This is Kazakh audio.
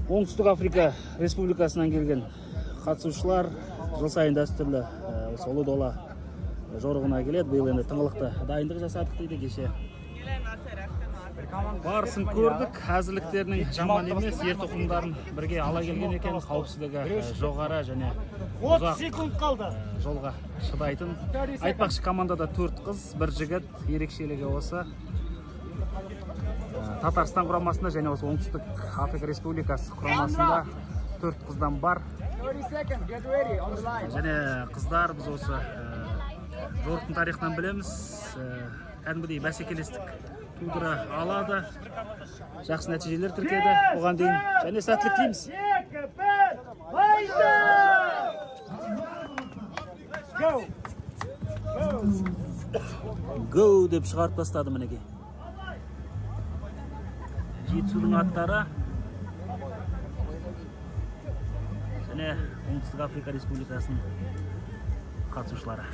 Оңтүстік Африка Республикасынан келген қатысушылар жыл сайын дәстүрлі осы ұлы дола жорығына келеді. Биыл енді тыңғылықты дайындық жасадық дейді кеше. Барысын көрдік, әзірліктерінің жаман емес, ер тоқымдарын бірге ала келген екен, қауіпсіздігі жоғары және ұзақ жолға шыдайтын. Айтпақшы, командада 4 қыз, 1 жігіт. Ерекшелігі осы. Татарстан құрамасында және осы Оңтүстік Африка Республикасы құрамасында 4 қыздан бар. Және қыздар біз осы жорықтың тарихынан білеміз, кәдімгідей бәсекелестік тудыра алады, жақсы нәтижелер тіркеді. Оған дейін және сәттілік тілейміз. Go деп шығарып тастады мінекей. Жетісудың аттары және Оңтүстік Африка Республикасының қатысушылары.